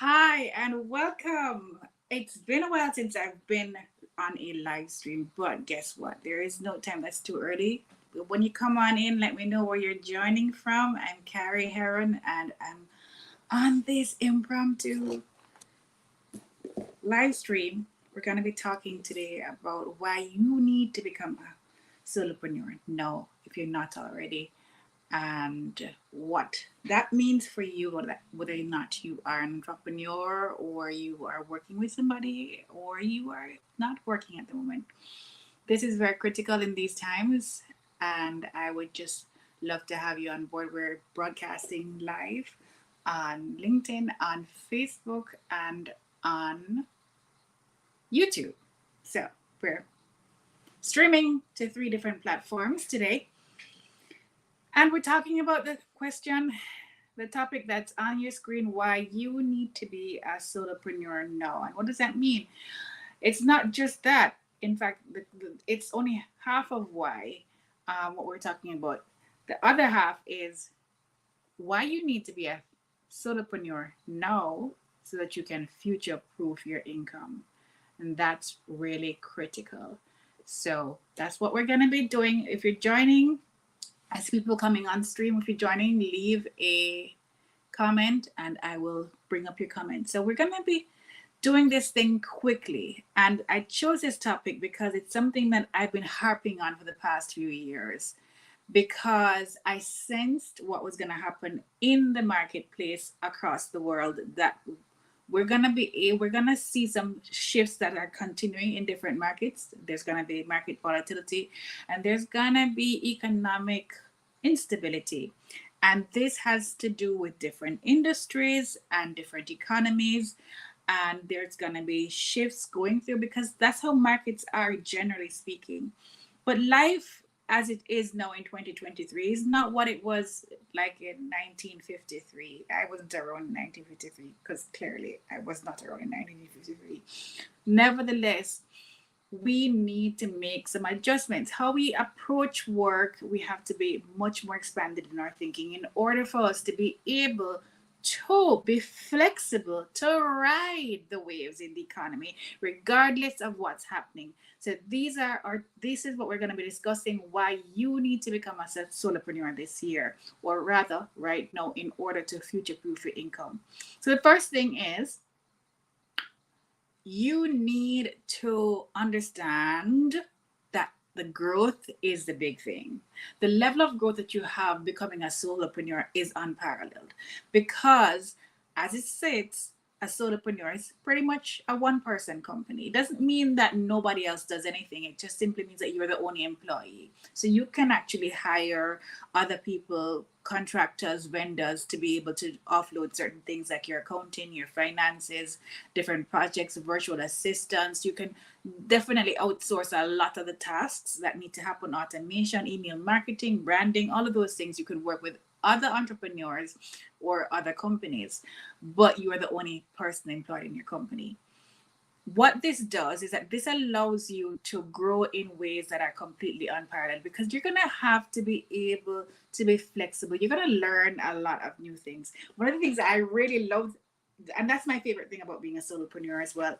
Hi and welcome. It's been a while since I've been on a live stream, but guess what? There is no time that's too early. But when you come on in, let me know where you're joining from. I'm Kari Heron and I'm on this impromptu live stream. We're going to be talking today about why you need to become a solopreneur. No, if you're not already, and what that means for you, whether or not you are an entrepreneur or you are working with somebody or you are not working at the moment. This is very critical in these times, and I would just love to have you on board. We're broadcasting live on LinkedIn, on Facebook, and on YouTube. So we're streaming to 3 different platforms today. And we're talking about the topic that's on your screen, why you need to be a solopreneur now. And what does that mean? It's not just that. In fact, it's only half of why what we're talking about. The other half is why you need to be a solopreneur now so that you can future proof your income. And that's really critical. So that's what we're going to be doing. If you're joining, as people coming on stream, if you're joining, leave a comment and I will bring up your comment. So we're going to be doing this thing quickly. And I chose this topic because it's something that I've been harping on for the past few years because I sensed what was going to happen in the marketplace across the world, that we're gonna see some shifts that are continuing in different markets. There's gonna be market volatility and there's gonna be economic instability. And this has to do with different industries and different economies. And there's gonna be shifts going through because that's how markets are generally speaking. But life as it is now in 2023 is not what it was like in 1953. I wasn't around in 1953 because clearly I was not around in 1953. Nevertheless, we need to make some adjustments. How we approach work, we have to be much more expanded in our thinking in order for us to be able to be flexible to ride the waves in the economy regardless of what's happening. So this is what we're going to be discussing, why you need to become a solopreneur this year, or rather right now, in order to future proof your income. So the first thing is you need to understand that the growth is the big thing. The level of growth that you have becoming a solopreneur is unparalleled because, as it sits, a solopreneur is pretty much a one person company. It doesn't mean that nobody else does anything. It just simply means that you're the only employee. So you can actually hire other people, contractors, vendors, to be able to offload certain things like your accounting, your finances, different projects, virtual assistants. You can definitely outsource a lot of the tasks that need to happen: automation, email marketing, branding, all of those things. You could work with other entrepreneurs or other companies, but you are the only person employed in your company. What this does is that this allows you to grow in ways that are completely unparalleled because you're going to have to be able to be flexible. You're going to learn a lot of new things. One of the things I really love, and that's my favorite thing about being a solopreneur as well,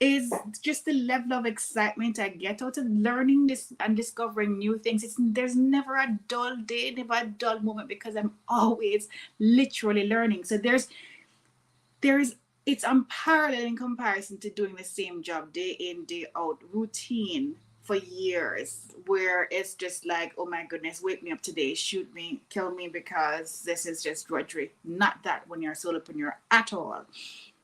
is just the level of excitement I get out of learning this and discovering new things. There's never a dull day, never a dull moment because I'm always literally learning. So there's it's unparalleled in comparison to doing the same job day in, day out, routine for years, where it's just like, oh my goodness, wake me up today, shoot me, kill me, because this is just drudgery. Not that when you're a solopreneur at all,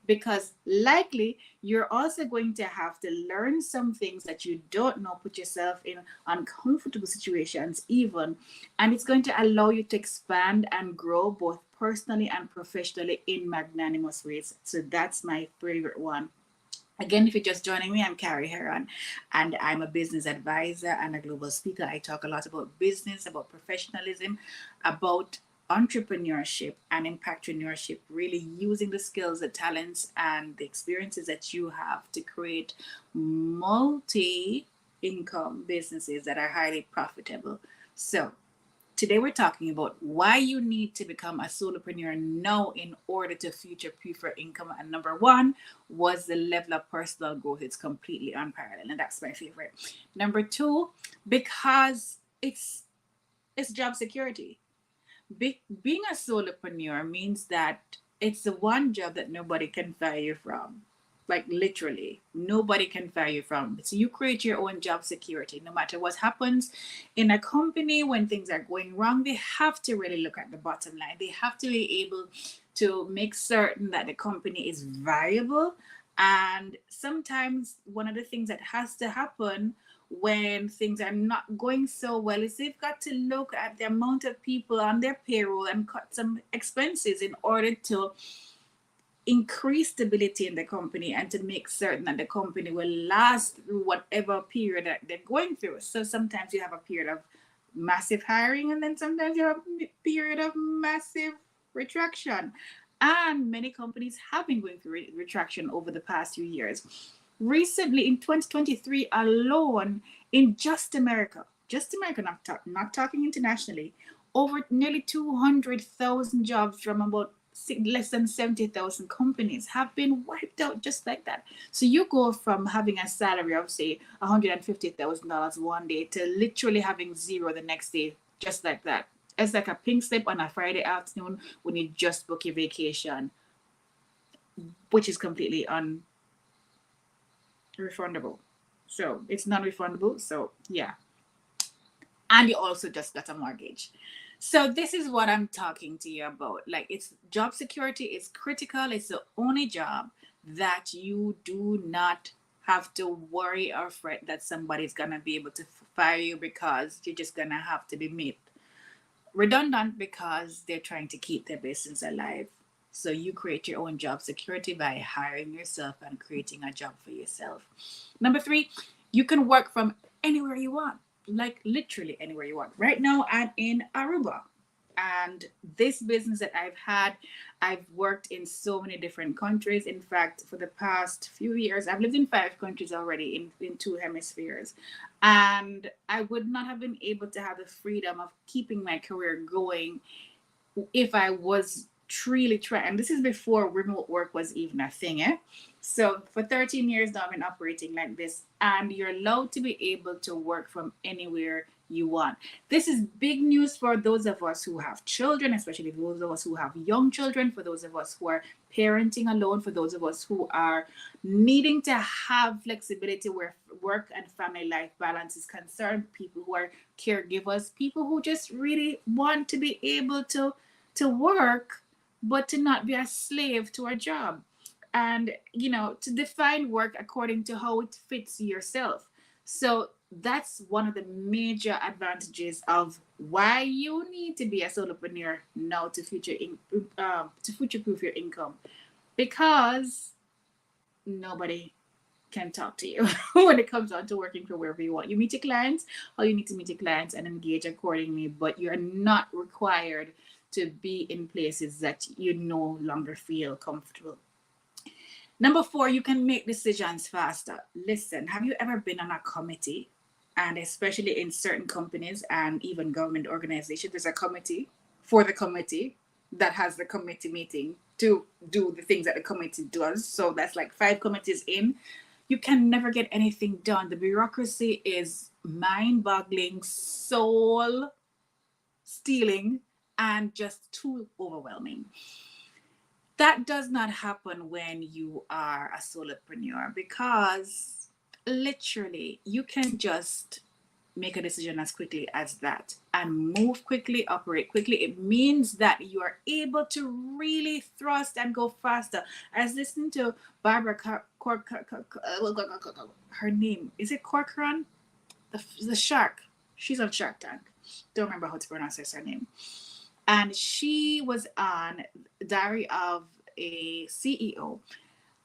because likely you're also going to have to learn some things that you don't know, put yourself in uncomfortable situations even, and it's going to allow you to expand and grow both personally and professionally in magnanimous ways. So that's my favorite one. Again, if you're just joining me, I'm Kari Heron, and I'm a business advisor and a global speaker. I talk a lot about business, about professionalism, about entrepreneurship and impactpreneurship, really using the skills, the talents, and the experiences that you have to create multi income businesses that are highly profitable. So, Today we're talking about why you need to become a solopreneur now in order to future-proof your income. And number one was the level of personal growth. It's completely unparalleled, and that's my favorite. Number two, because it's job security. Being a solopreneur means that it's the one job that nobody can fire you from. Like literally, nobody can fire you from. So you create your own job security. No matter what happens in a company when things are going wrong, they have to really look at the bottom line. They have to be able to make certain that the company is viable. And sometimes one of the things that has to happen when things are not going so well is they've got to look at the amount of people on their payroll and cut some expenses in order to increase stability in the company and to make certain that the company will last through whatever period that they're going through. So sometimes you have a period of massive hiring, and then sometimes you have a period of massive retraction. And many companies have been going through retraction over the past few years. Recently, in 2023 alone, in just America, not talking internationally, over nearly 200,000 jobs from about less than 70,000 companies have been wiped out just like that. So you go from having a salary of, say, $150,000 one day to literally having zero the next day, just like that. It's like a pink slip on a Friday afternoon when you just book your vacation, which is completely refundable. So it's non-refundable. So yeah. And you also just got a mortgage. So this is what I'm talking to you about. Like, it's job security is critical. It's the only job that you do not have to worry or fret that somebody's gonna be able to fire you, because you're just gonna have to be made redundant because they're trying to keep their business alive. So you create your own job security by hiring yourself and creating a job for yourself. Number three, you can work from anywhere you want, like literally anywhere you want. Right now, I'm in Aruba. And this business that I've worked in so many different countries. In fact, for the past few years, I've lived in 5 countries already in 2 hemispheres. And I would not have been able to have the freedom of keeping my career going if I was truly trying. And this is before remote work was even a thing. So for 13 years now, I've been operating like this, and you're allowed to be able to work from anywhere you want. This is big news for those of us who have children, especially those of us who have young children, for those of us who are parenting alone, for those of us who are needing to have flexibility where work and family life balance is concerned, people who are caregivers, people who just really want to be able to work, but to not be a slave to a job. And, to define work according to how it fits yourself. So that's one of the major advantages of why you need to be a solopreneur now to future-proof your income, because nobody can talk to you when it comes down to working for wherever you want. You meet your clients, or you need to meet your clients and engage accordingly, but you're not required to be in places that you no longer feel comfortable. Number 4, you can make decisions faster. Listen, have you ever been on a committee? And especially in certain companies and even government organizations, there's a committee for the committee that has the committee meeting to do the things that the committee does. So that's like 5 committees in. You can never get anything done. The bureaucracy is mind-boggling, soul-stealing, and just too overwhelming. That does not happen when you are a solopreneur, because literally you can just make a decision as quickly as that and move quickly, operate quickly. It means that you are able to really thrust and go faster. I was listening to Barbara her name, is it Corcoran? The shark. She's on Shark Tank. Don't remember how to pronounce her name. And she was on Diary of a CEO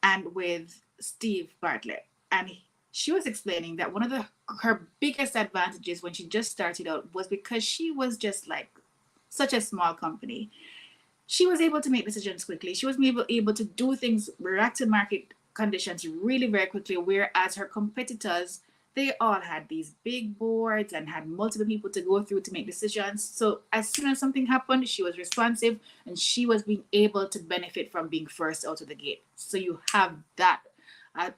and with Steve Bartlett. And she was explaining that one of her biggest advantages when she just started out was because she was just like such a small company. She was able to make decisions quickly. She was able to do things, react to market conditions really very quickly, whereas her competitors They all had these big boards and had multiple people to go through to make decisions. So as soon as something happened, she was responsive and she was being able to benefit from being first out of the gate. So you have that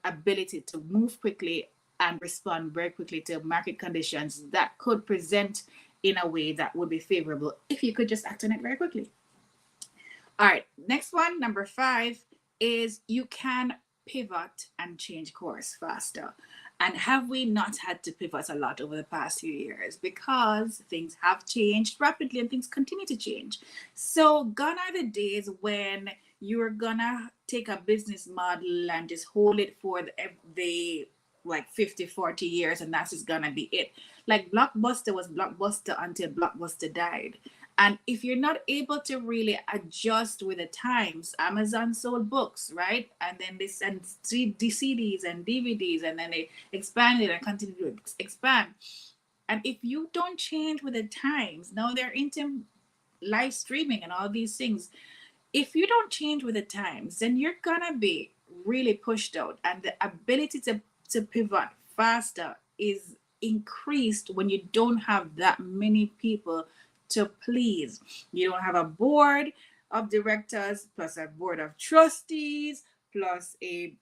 ability to move quickly and respond very quickly to market conditions that could present in a way that would be favorable if you could just act on it very quickly. All right, next one, number 5, is you can pivot and change course faster. And have we not had to pivot a lot over the past few years? Because things have changed rapidly and things continue to change. So gone are the days when you're gonna take a business model and just hold it for the like 50, 40 years, and that's just gonna be it. Like Blockbuster was Blockbuster until Blockbuster died. And if you're not able to really adjust with the times, Amazon sold books, right? And then they sent CDs and DVDs, and then they expanded and continue to expand. And if you don't change with the times, now they're into live streaming and all these things. If you don't change with the times, then you're gonna be really pushed out. And the ability to pivot faster is increased when you don't have that many people to please. You don't have a board of directors plus a board of trustees plus a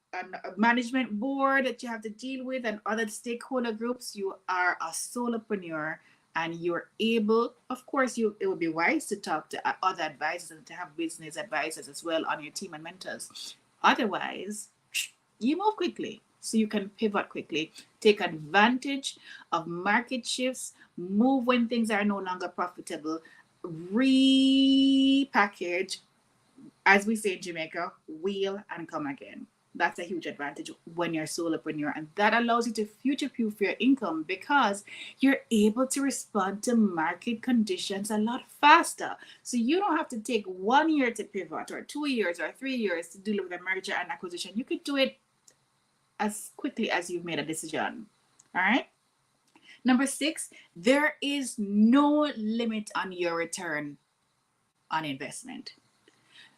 management board that you have to deal with and other stakeholder groups. You are a solopreneur and you're able, of course, it would be wise to talk to other advisors and to have business advisors as well on your team and mentors. Otherwise, you move quickly. So you can pivot quickly, take advantage of market shifts, move when things are no longer profitable, repackage, as we say in Jamaica, wheel and come again. That's a huge advantage when you're a solopreneur, and that allows you to future-proof your income because you're able to respond to market conditions a lot faster. So you don't have to take 1 year to pivot or 2 years or 3 years to deal with a merger and acquisition. You could do it as quickly as you've made a decision. All right. Number 6, there is no limit on your return on investment.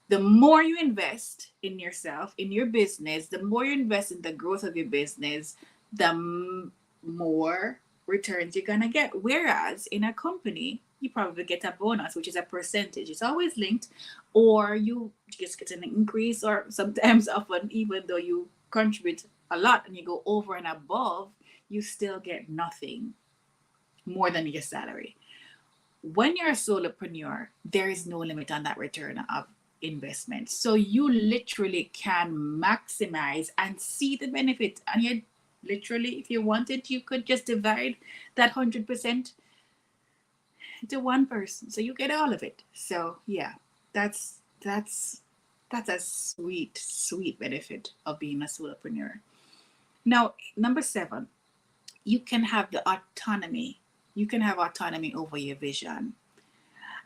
The more you invest in yourself, in your business, the more you invest in the growth of your business, the more returns you're going to get. Whereas in a company, you probably get a bonus, which is a percentage. It's always linked, or you just get an increase, or sometimes often, even though you contribute a lot and you go over and above, you still get nothing more than your salary. When you're a solopreneur, there is no limit on that return of investment. So you literally can maximize and see the benefit. And you literally, if you wanted, you could just divide that 100% to one person. So you get all of it. So yeah, that's a sweet, sweet benefit of being a solopreneur. Now, number 7, you can have the autonomy. You can have autonomy over your vision.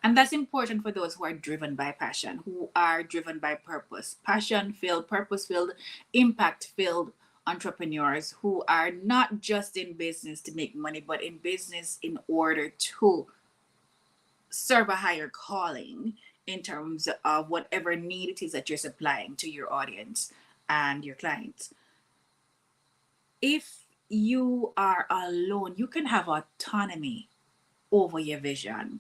And that's important for those who are driven by passion, who are driven by purpose, passion-filled, purpose-filled, impact-filled entrepreneurs who are not just in business to make money, but in business in order to serve a higher calling in terms of whatever need it is that you're supplying to your audience and your clients. If you are alone, you can have autonomy over your vision.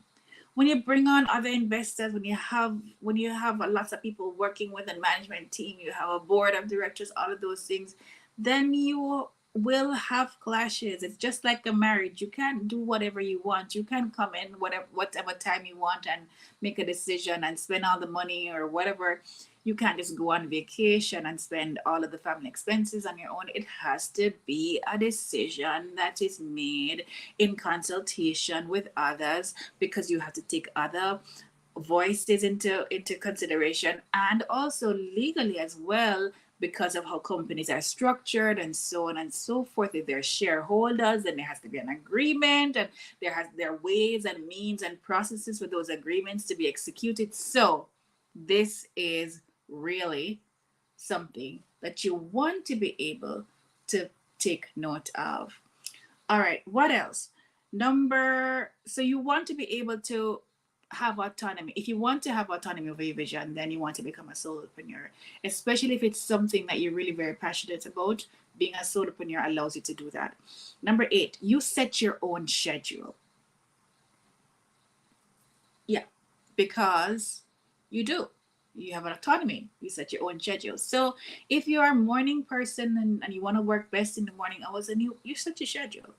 When you bring on other investors, when you have lots of people working with a management team, you have a board of directors, all of those things, then you will have clashes. It's just like a marriage. You can't do whatever you want. You can come in whatever time you want and make a decision and spend all the money or whatever. You can't just go on vacation and spend all of the family expenses on your own. It has to be a decision that is made in consultation with others, because you have to take other voices into consideration, and also legally as well, because of how companies are structured and so on and so forth. If they're shareholders, then there has to be an agreement, and there are ways and means and processes for those agreements to be executed. So this is really something that you want to be able to take note of. All right, what else? So you want to be able to have autonomy, if you want to have autonomy over your vision, then you want to become a solopreneur, especially if it's something that you're really very passionate about. Being a solopreneur allows you to do that. Number 8, you set your own schedule. Yeah, because you do. You have an autonomy. You set your own schedule. So if you are a morning person and you want to work best in the morning hours, and you set your schedule.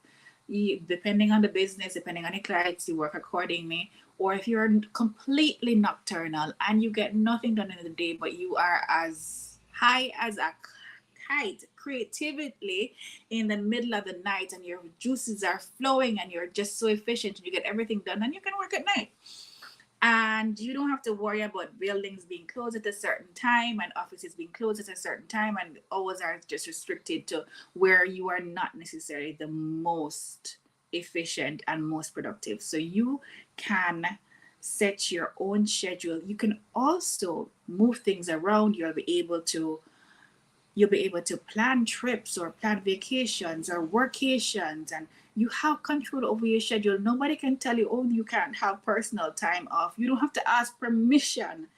Depending on the business, depending on the clients, you work accordingly. Or if you're completely nocturnal and you get nothing done in the day, but you are as high as a kite creatively in the middle of the night, and your juices are flowing and you're just so efficient and you get everything done, and you can work at night, and you don't have to worry about buildings being closed at a certain time and offices being closed at a certain time, and hours are just restricted to where you are not necessarily the most efficient and most productive. So you can set your own schedule. You can also move things around. You'll be able to plan trips or plan vacations or workations, and you have control over your schedule. Nobody can tell you, oh, you can't have personal time off. You don't have to ask permission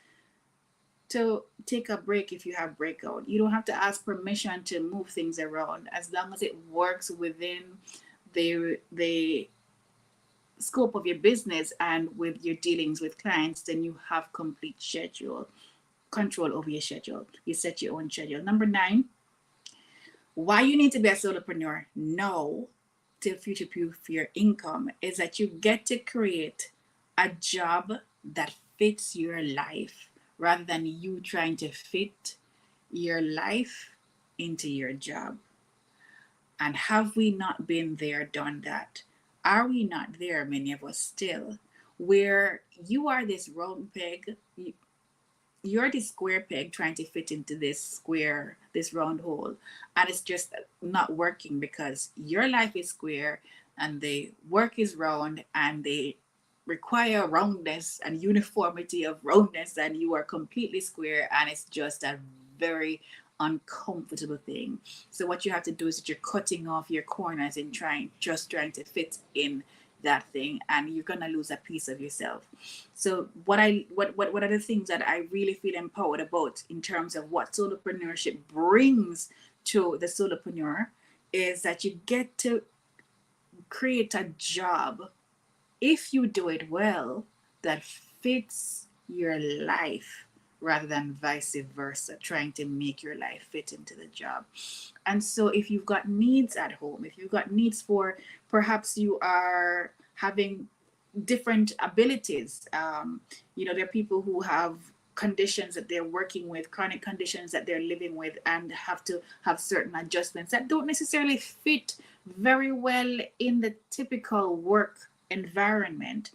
to take a break if you have breakout. You don't have to ask permission to move things around. As long as it works within the scope of your business and with your dealings with clients, then you have complete schedule control over your schedule. You set your own schedule. Number 9, why you need to be a solopreneur now to future proof your income is that you get to create a job that fits your life rather than you trying to fit your life into your job. And have we not been there, done that? Are we not there, many of us still, where you are this round peg, you're the square peg trying to fit into this round hole, and it's just not working because your life is square and the work is round, and they require roundness and uniformity of roundness, and you are completely square, and it's just a very uncomfortable thing. So what you have to do is that you're cutting off your corners and trying to fit in that thing, and you're gonna lose a piece of yourself. So what are the things that I really feel empowered about in terms of what solopreneurship brings to the solopreneur is that you get to create a job, if you do it well, that fits your life rather than vice versa, trying to make your life fit into the job. And so if you've got needs at home, if you've got needs for, perhaps you are having different abilities, there are people who have conditions that they're working with, chronic conditions that they're living with, and have to have certain adjustments that don't necessarily fit very well in the typical work environment.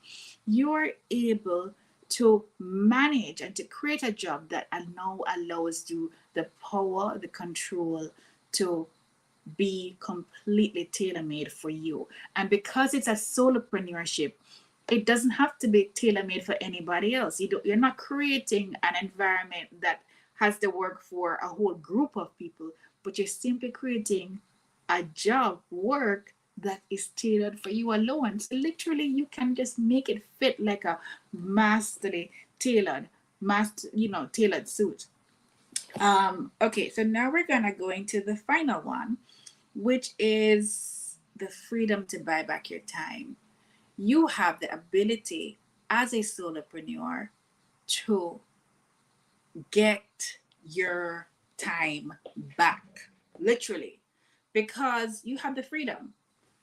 You're able to manage and to create a job that now allows you the power, the control to be completely tailor-made for you. And because it's a solopreneurship, it doesn't have to be tailor-made for anybody else. You're not creating an environment that has to work for a whole group of people, but you're simply creating a job work that is tailored for you alone. So literally you can just make it fit like a tailored suit. Okay, so now we're gonna go into the final one, which is the freedom to buy back your time. You have the ability as a solopreneur to get your time back, literally, because you have the freedom.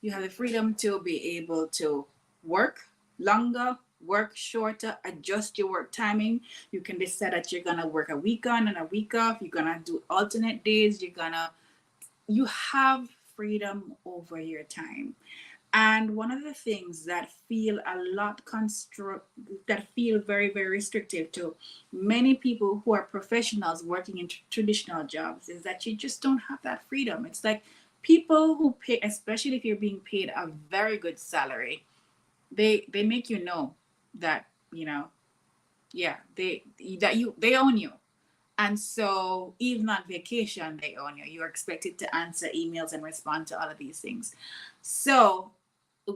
You have the freedom to be able to work longer, work shorter, adjust your work timing. You can decide that you're gonna work a week on and a week off. You're gonna do alternate days. You have freedom over your time. And one of the things that feel very, very restrictive to many people who are professionals working in traditional jobs is that you just don't have that freedom. It's like people who pay, especially if you're being paid a very good salary, they make you know that, they own you. And so even on vacation, they own you. You're expected to answer emails and respond to all of these things. So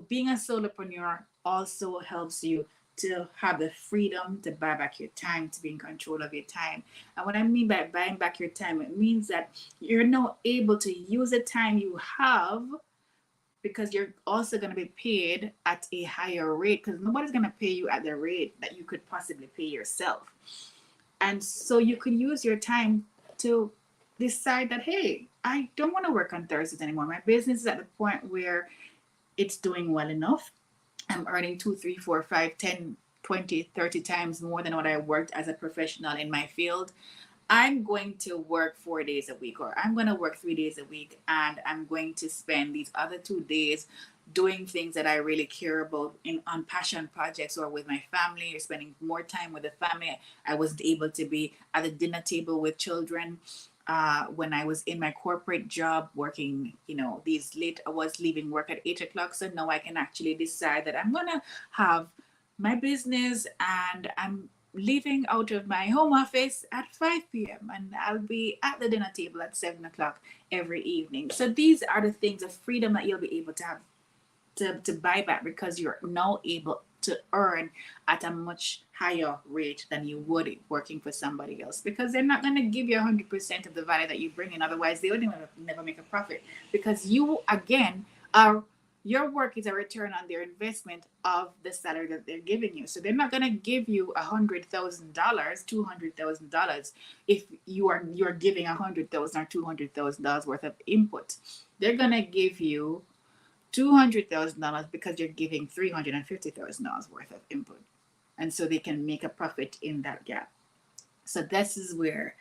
being a solopreneur also helps you to have the freedom to buy back your time, to be in control of your time. And what I mean by buying back your time, it means that you're now able to use the time you have, because you're also going to be paid at a higher rate, because nobody's going to pay you at the rate that you could possibly pay yourself. And so you could use your time to decide that, hey, I don't want to work on Thursdays anymore. My business is at the point where it's doing well enough. I'm earning 2, 3, 4, 5, 10, 20, 30 times more than what I worked as a professional in my field. I'm going to work 4 days a week, or I'm going to work 3 days a week, and I'm going to spend these other 2 days doing things that I really care about on passion projects or with my family, or spending more time with the family. I wasn't able to be at the dinner table with children when I was in my corporate job working, these late, I was leaving work at 8 o'clock. So now I can actually decide that I'm going to have my business, and I'm leaving out of my home office at 5 p.m. and I'll be at the dinner table at 7 o'clock every evening. So these are the things of freedom that you'll be able to have to buy back, because you're now able to earn at a much higher rate than you would working for somebody else, because they're not going to give you 100% of the value that you bring in. Otherwise, they would never make a profit, because you, again, are your work is a return on their investment of the salary that they're giving you. So they're not going to give you $100,000, $200,000 if you're giving $100,000 or $200,000 worth of input. They're going to give you $200,000 because you're giving $350,000 worth of input. And so they can make a profit in that gap. So this is where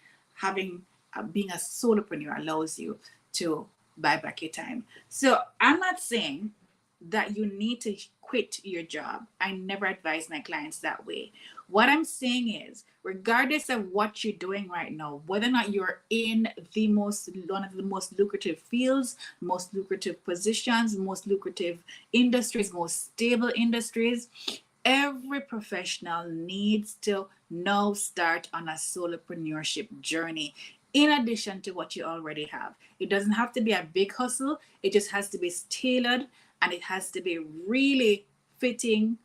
being a solopreneur allows you to buy back your time. So I'm not saying that you need to quit your job. I never advise my clients that way. What I'm saying is, regardless of what you're doing right now, whether or not you're in one of the most lucrative fields, most lucrative positions, most lucrative industries, most stable industries, every professional needs to now start on a solopreneurship journey, in addition to what you already have. It doesn't have to be a big hustle. It just has to be tailored, and it has to be really fitting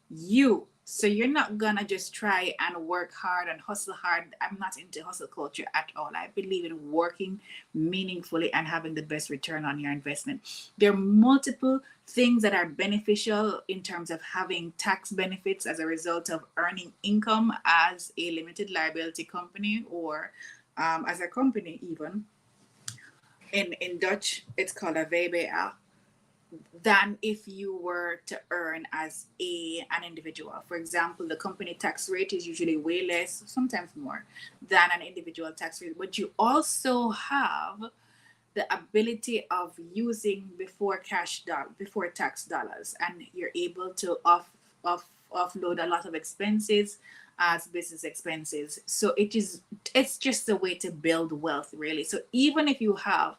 you. So you're not gonna just try and work hard and hustle hard. I'm not into hustle culture at all. I believe in working meaningfully and having the best return on your investment. There are multiple things that are beneficial in terms of having tax benefits as a result of earning income as a limited liability company, or as a company even. In Dutch, it's called a VBA, than if you were to earn as an individual. For example, the company tax rate is usually way less, sometimes more, than an individual tax rate. But you also have the ability of using before tax dollars, and you're able to offload a lot of expenses as business expenses. So it's just a way to build wealth, really. So even if you have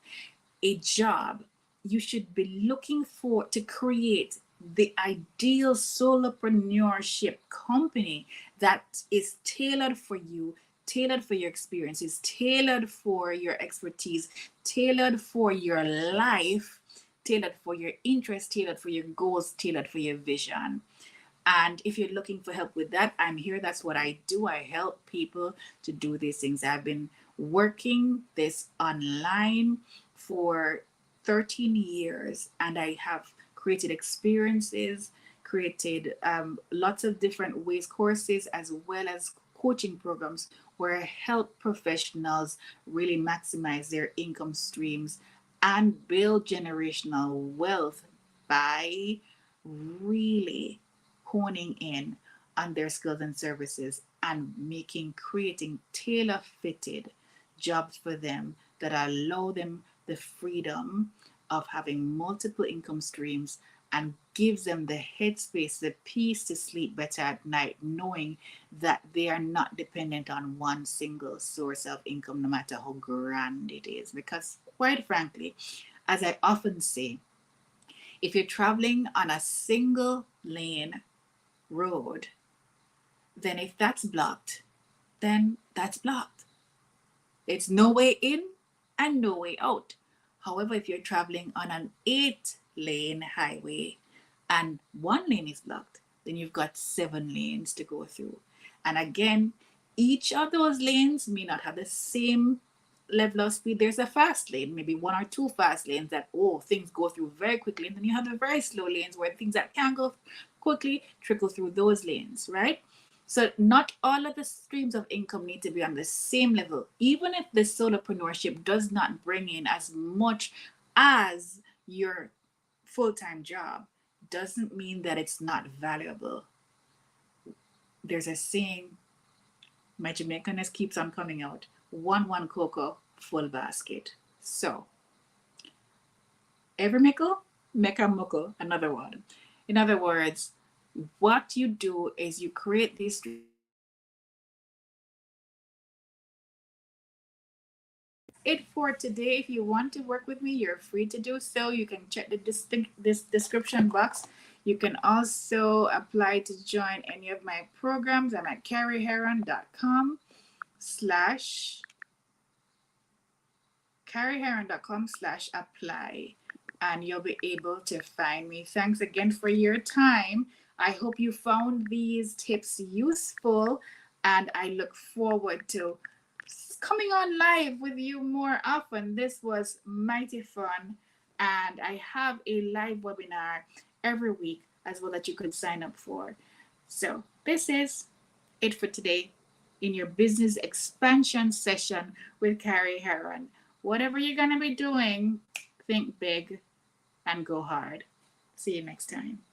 a job, you should be looking to create the ideal solopreneurship company that is tailored for you, tailored for your experiences, tailored for your expertise, tailored for your life, tailored for your interests, tailored for your goals, tailored for your vision. And if you're looking for help with that, I'm here. That's what I do. I help people to do these things. I've been working this online for 13 years, and I have created experiences, created lots of different ways, courses, as well as coaching programs where I help professionals really maximize their income streams and build generational wealth by really honing in on their skills and services and creating tailor-fitted jobs for them that allow them the freedom of having multiple income streams, and gives them the headspace, the peace to sleep better at night, knowing that they are not dependent on one single source of income, no matter how grand it is. Because quite frankly, as I often say, if you're traveling on a single lane road, then if that's blocked, then that's blocked. It's no way in and no way out. However, if you're traveling on an 8-lane highway and one lane is blocked, then you've got 7 lanes to go through. And again, each of those lanes may not have the same level of speed. There's a fast lane, maybe 1 or 2 fast lanes that, oh, things go through very quickly. And then you have the very slow lanes where things that can go quickly trickle through those lanes, right? So not all of the streams of income need to be on the same level. Even if the solopreneurship does not bring in as much as your full-time job, doesn't mean that it's not valuable. There's a saying, my Jamaicaness keeps on coming out, one cocoa, full basket. So every mickle, make a muckle, another one. In other words, what you do is you create these it for today. If you want to work with me, you're free to do so. You can check this description box. You can also apply to join any of my programs. I'm at kariheron.com/apply, and you'll be able to find me. Thanks again for your time. I hope you found these tips useful, and I look forward to coming on live with you more often. This was mighty fun, and I have a live webinar every week as well that you could sign up for. So this is it for today in your business expansion session with Kari Heron. Whatever you're going to be doing, think big and go hard. See you next time.